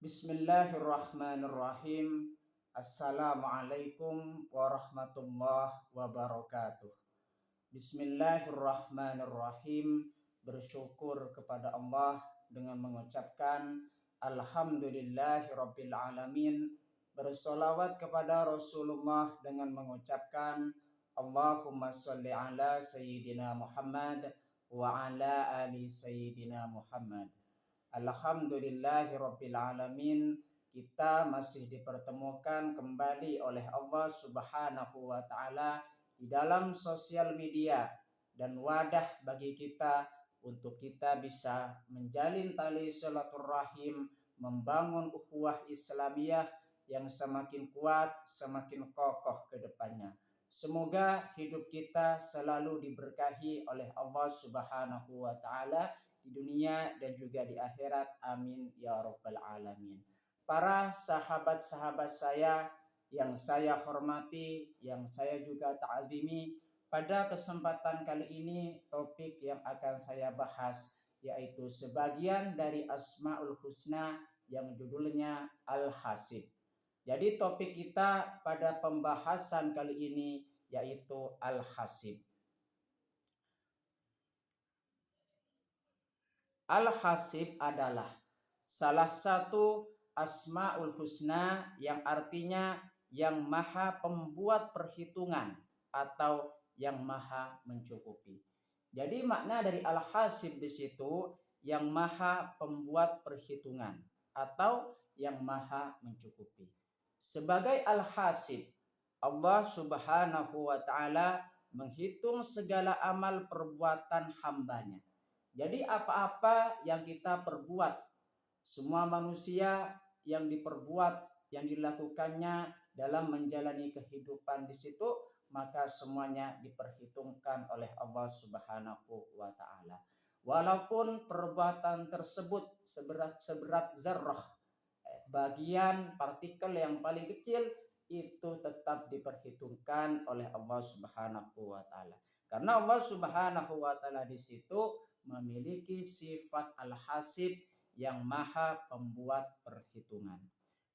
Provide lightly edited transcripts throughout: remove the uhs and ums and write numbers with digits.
Bismillahirrahmanirrahim. Assalamualaikum warahmatullahi wabarakatuh. Bismillahirrahmanirrahim. Bersyukur kepada Allah dengan mengucapkan Alhamdulillahirabbil alamin. Bersolawat kepada Rasulullah dengan mengucapkan Allahumma sholli ala Sayyidina Muhammad wa ala ali Sayyidina Muhammad. Alhamdulillahirabbil alamin. Kita masih dipertemukan kembali oleh Allah Subhanahu wa taala di dalam sosial media dan wadah bagi kita untuk kita bisa menjalin tali silaturahim, membangun ukhuwah Islamiyah yang semakin kuat, semakin kokoh ke depannya. Semoga hidup kita selalu diberkahi oleh Allah Subhanahu wa taala di dunia dan juga di akhirat. Amin ya rabbal alamin. Para sahabat-sahabat saya yang saya hormati, yang saya juga ta'zimi, pada kesempatan kali ini topik yang akan saya bahas yaitu sebagian dari Asmaul Husna yang judulnya Al-Hasib. Jadi topik kita pada pembahasan kali ini yaitu Al-Hasib. Al-Hasib adalah salah satu Asmaul Husna yang artinya yang maha pembuat perhitungan atau yang maha mencukupi. Jadi makna dari Al-Hasib di situ yang maha pembuat perhitungan atau yang maha mencukupi. Sebagai Al-Hasib, Allah Subhanahu wa taala menghitung segala amal perbuatan hambanya. Jadi apa-apa yang kita perbuat, semua manusia yang diperbuat, yang dilakukannya dalam menjalani kehidupan di situ, maka semuanya diperhitungkan oleh Allah Subhanahu wa taala. Walaupun perbuatan tersebut seberat zarrah, bagian partikel yang paling kecil, itu tetap diperhitungkan oleh Allah Subhanahu wa taala. Karena Allah Subhanahu wa taala di situ memiliki sifat al-hasib yang maha pembuat perhitungan,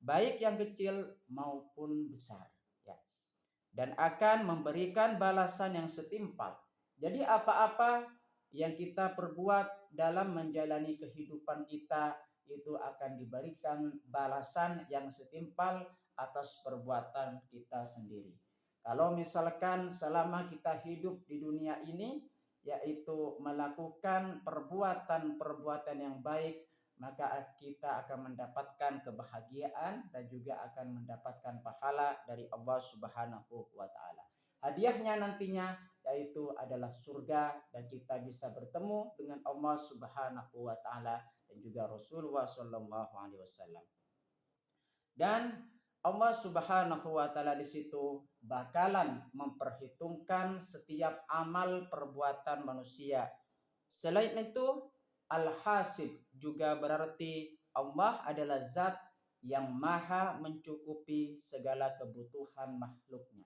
baik yang kecil maupun besar, ya, dan akan memberikan balasan yang setimpal. Jadi apa-apa yang kita perbuat dalam menjalani kehidupan kita itu akan diberikan balasan yang setimpal atas perbuatan kita sendiri. Kalau misalkan selama kita hidup di dunia ini yaitu melakukan perbuatan-perbuatan yang baik, maka kita akan mendapatkan kebahagiaan dan juga akan mendapatkan pahala dari Allah Subhanahu wa taala. Hadiahnya nantinya yaitu adalah surga dan kita bisa bertemu dengan Allah Subhanahu wa taala dan juga Rasulullah sallallahu alaihi wasallam. Dan Allah Subhanahu wa taala di situ bakalan memperhitungkan setiap amal perbuatan manusia. Selain itu, Al-Hasib juga berarti Allah adalah zat yang maha mencukupi segala kebutuhan makhluknya.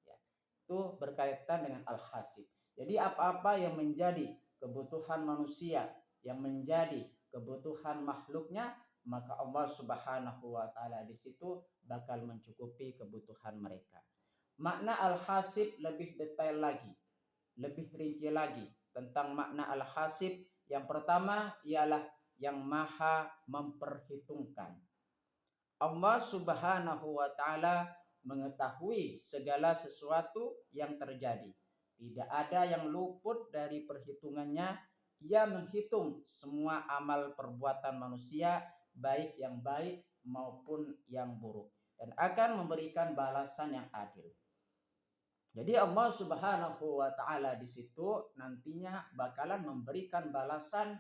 Ya, itu berkaitan dengan Al-Hasib. Jadi apa-apa yang menjadi kebutuhan manusia, yang menjadi kebutuhan makhluknya, maka Allah Subhanahu wa taala di situ bakal mencukupi kebutuhan mereka. Makna Al-Hasib lebih detail lagi, lebih rinci lagi tentang makna Al-Hasib. Yang pertama ialah yang maha memperhitungkan. Allah Subhanahu wa taala mengetahui segala sesuatu yang terjadi. Tidak ada yang luput dari perhitungannya. Ia menghitung semua amal perbuatan manusia, baik yang baik maupun yang buruk, dan akan memberikan balasan yang adil. Jadi Allah Subhanahu wa taala di situ nantinya bakalan memberikan balasan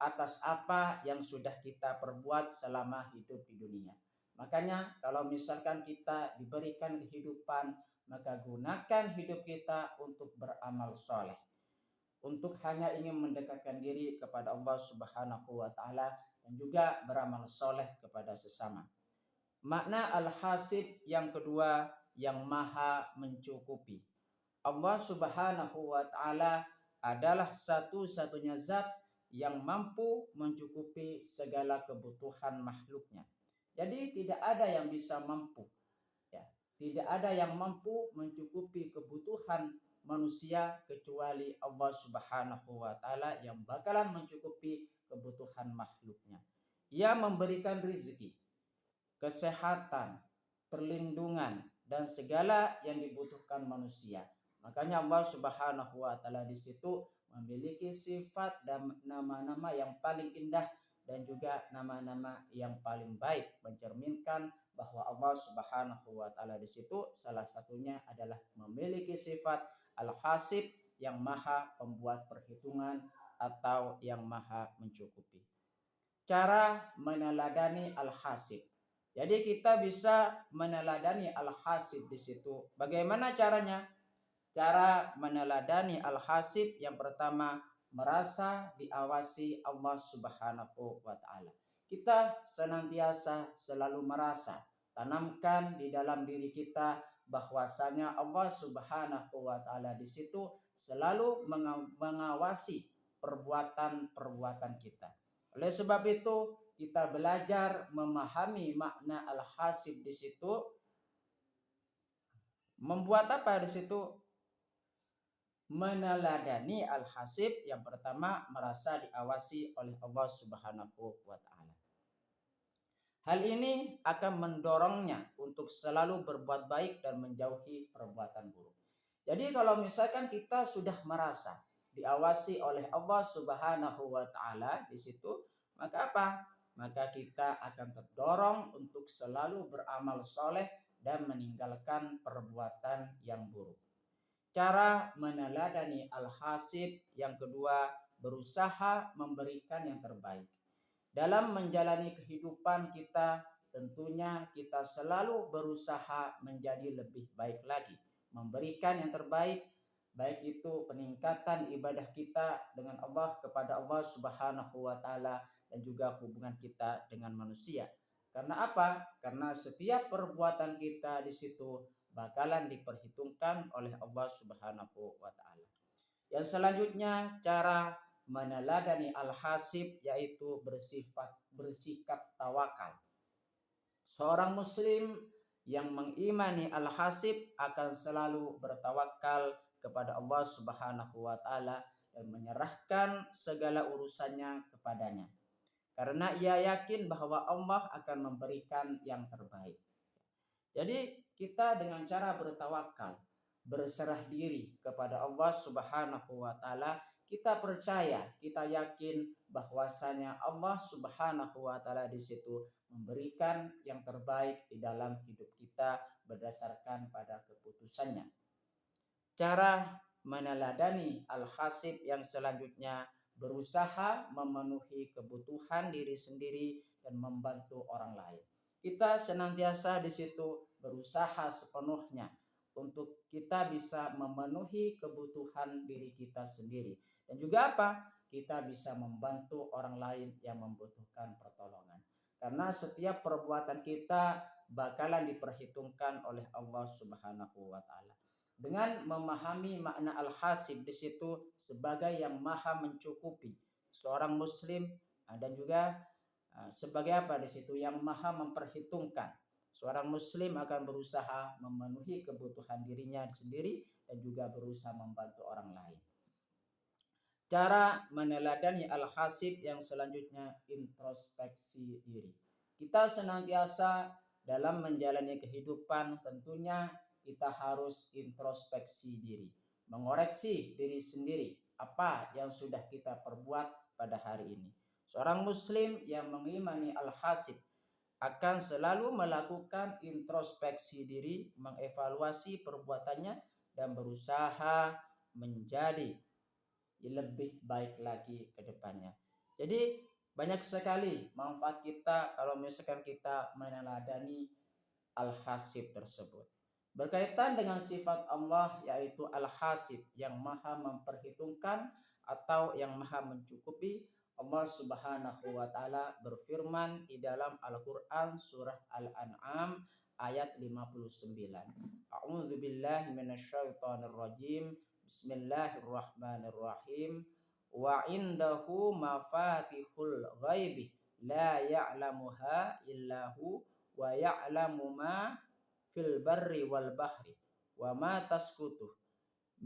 atas apa yang sudah kita perbuat selama hidup di dunia. Makanya kalau misalkan kita diberikan kehidupan, maka gunakan hidup kita untuk beramal soleh, untuk hanya ingin mendekatkan diri kepada Allah Subhanahu wa taala dan juga beramal soleh kepada sesama. Makna Al-Hasib yang kedua yang maha mencukupi. Allah Subhanahu wa taala adalah satu-satunya zat yang mampu mencukupi segala kebutuhan makhluknya. Jadi tidak ada yang bisa mampu, ya. Tidak ada yang mampu mencukupi kebutuhan manusia kecuali Allah Subhanahu wa taala yang bakalan mencukupi kebutuhan makhluknya. Ia memberikan rezeki, kesehatan, perlindungan, dan segala yang dibutuhkan manusia. Makanya Allah Subhanahu wa taala di situ memiliki sifat dan nama-nama yang paling indah dan juga nama-nama yang paling baik, mencerminkan bahwa Allah Subhanahu wa taala di situ salah satunya adalah memiliki sifat Al-Hasib yang maha pembuat perhitungan atau yang maha mencukupi. Cara meneladani Al-Hasib. Jadi kita bisa meneladani Al-Hasib di situ. Bagaimana caranya? Cara meneladani Al-Hasib yang pertama, merasa diawasi Allah Subhanahu wa taala. Kita senantiasa selalu merasa, tanamkan di dalam diri kita bahwasanya Allah Subhanahu wa taala di situ selalu mengawasi perbuatan-perbuatan kita. Oleh sebab itu, kita belajar memahami makna Al-Hasib di situ. Membuat apa di situ? Meneladani Al-Hasib yang pertama, merasa diawasi oleh Allah Subhanahu wa taala. Hal ini akan mendorongnya untuk selalu berbuat baik dan menjauhi perbuatan buruk. Jadi kalau misalkan kita sudah merasa diawasi oleh Allah Subhanahu wa taala di situ, maka apa? Maka kita akan terdorong untuk selalu beramal soleh dan meninggalkan perbuatan yang buruk. Cara meneladani Al-Hasib yang kedua, berusaha memberikan yang terbaik. Dalam menjalani kehidupan kita, tentunya kita selalu berusaha menjadi lebih baik lagi, memberikan yang terbaik, baik itu peningkatan ibadah kita dengan Allah kepada Allah Subhanahu wa taala dan juga hubungan kita dengan manusia. Karena apa? Karena setiap perbuatan kita di situ bakalan diperhitungkan oleh Allah Subhanahu wa taala. Yang selanjutnya, cara meneladani Al-Hasib yaitu bersikap tawakal. Seorang muslim yang mengimani Al-Hasib akan selalu bertawakal kepada Allah Subhanahu wa taala dan menyerahkan segala urusannya kepadanya. Karena ia yakin bahwa Allah akan memberikan yang terbaik. Jadi kita dengan cara bertawakal, berserah diri kepada Allah Subhanahu wa taala, kita percaya, kita yakin bahwasanya Allah Subhanahu wa taala di situ memberikan yang terbaik di dalam hidup kita berdasarkan pada keputusannya. Cara meneladani Al-Hasib yang selanjutnya, berusaha memenuhi kebutuhan diri sendiri dan membantu orang lain. Kita senantiasa di situ berusaha sepenuhnya untuk kita bisa memenuhi kebutuhan diri kita sendiri. Dan juga apa? Kita bisa membantu orang lain yang membutuhkan pertolongan. Karena setiap perbuatan kita bakalan diperhitungkan oleh Allah Subhanahu wa taala. Dengan memahami makna Al-Hasib di situ sebagai yang maha mencukupi seorang muslim dan juga sebagai apa di situ yang maha memperhitungkan. Seorang muslim akan berusaha memenuhi kebutuhan dirinya sendiri dan juga berusaha membantu orang lain. Cara meneladani Al-Hasib yang selanjutnya, introspeksi diri. Kita senantiasa dalam menjalani kehidupan tentunya kita harus introspeksi diri, mengoreksi diri sendiri apa yang sudah kita perbuat pada hari ini. Seorang muslim yang mengimani Al-Hasib akan selalu melakukan introspeksi diri, mengevaluasi perbuatannya dan berusaha menjadi lebih baik lagi ke depannya. Jadi banyak sekali manfaat kita kalau misalkan kita meneladani Al-Hasib tersebut. Berkaitan dengan sifat Allah yaitu Al-Hasib yang maha memperhitungkan atau yang maha mencukupi, Allah Subhanahu wa taala berfirman di dalam Al-Qur'an surah Al-An'am ayat 59. A'udzu billahi minasyaitonir rajim. Bismillahirrahmanirrahim. Wa indahu mafatihul ghaibi la ya'lamuha illahu wa ya'lamu ma fil barri wal bahri wa ma tasqutu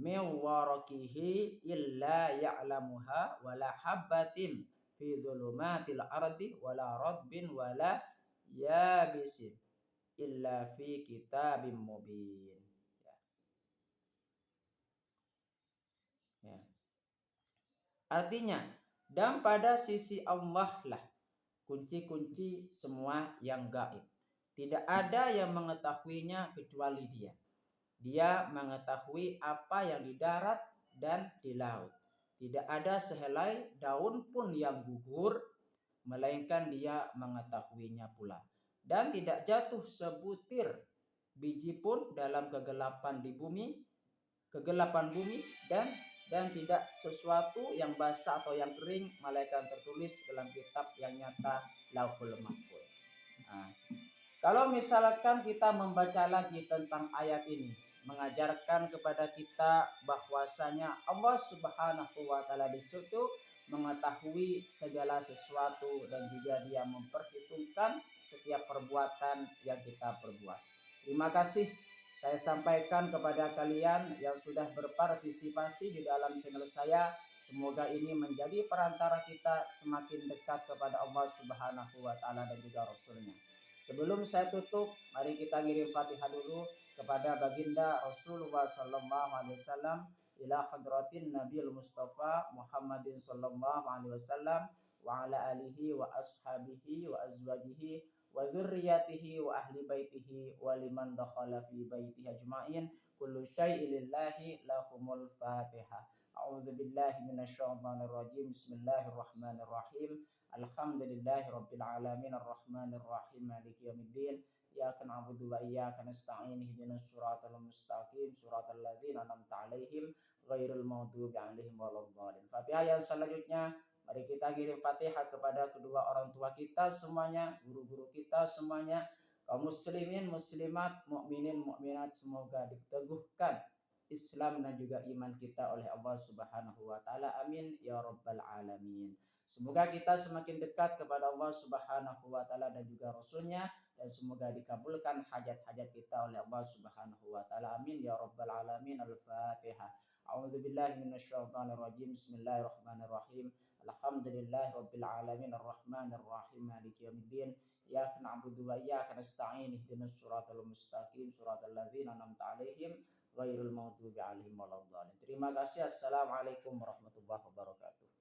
min waraqihi illa ya'lamuha wa la habbatin fi dhulumatil ardi wa la rabbin wa la yabisin illa fi kitabim mubin. Ya. Artinya, dan pada sisi Allah lah kunci-kunci semua yang gaib. Tidak ada yang mengetahuinya kecuali Dia. Dia mengetahui apa yang di darat dan di laut. Tidak ada sehelai daun pun yang gugur, melainkan Dia mengetahuinya pula. Dan tidak jatuh sebutir biji pun dalam kegelapan bumi dan tidak sesuatu yang basah atau yang kering malaikat tertulis dalam kitab yang nyata Lauhul Mahfuz. Nah, kalau misalkan kita membaca lagi tentang ayat ini, mengajarkan kepada kita bahwasanya Allah Subhanahu wa taala di situ mengetahui segala sesuatu dan juga Dia memperhitungkan setiap perbuatan yang kita perbuat. Terima kasih saya sampaikan kepada kalian yang sudah berpartisipasi di dalam channel saya. Semoga ini menjadi perantara kita semakin dekat kepada Allah Subhanahu wa taala dan juga Rasulnya. Sebelum saya tutup, mari kita kirim Fatihah dulu kepada baginda Rasulullah sallallahu alaihi wasallam, ila hadratin Nabiul Mustafa Muhammadin sallallahu alaihi wasallam wa ala alihi wa ashabihi wa azwajihi wa dzurriyyatihi wa ahli baitihi wa liman dakhala fi baitihi ajmain. Kullu syai'in lillahi lahumul Fatihah. A'udzu billahi minasyaitonir rajim. Bismillahirrahmanirrahim. Alhamdulillahi rabbil alamin arrahmanir rahim maliki yaumiddin. Iyyaka na'budu wa iyyaka nasta'in ihdinas siratal mustaqim siratal ladzina an'amta 'alaihim ghairil maghdubi 'alaihim waladdallin. Fatihah yang selanjutnya mari kita kirim Fatihah kepada kedua orang tua kita semuanya, guru-guru kita semuanya, kaum muslimin, muslimat, mukminin, mukminat, semoga diteguhkan Islam dan juga iman kita oleh Allah Subhanahu wa taala. Amin ya rabbal alamin. Semoga kita semakin dekat kepada Allah Subhanahu wa taala dan juga Rasulnya, dan semoga dikabulkan hajat-hajat kita oleh Allah Subhanahu wa taala. Amin ya rabbal alamin. Al-Fatihah. A'udzubillahi minasyaitonir rajim. Bismillahirrahmanirrahim. Alhamdulillahi rabbil alamin arrahmanir rahim maliki yaumiddin. Iyyaka na'budu wa iyyaka nasta'in ihdinas siratal mustaqim siratal ladzina an'amta 'alaihim ghairil maghdubi 'alaihim waladdallin. Terima kasih. Assalamualaikum warahmatullahi wabarakatuh.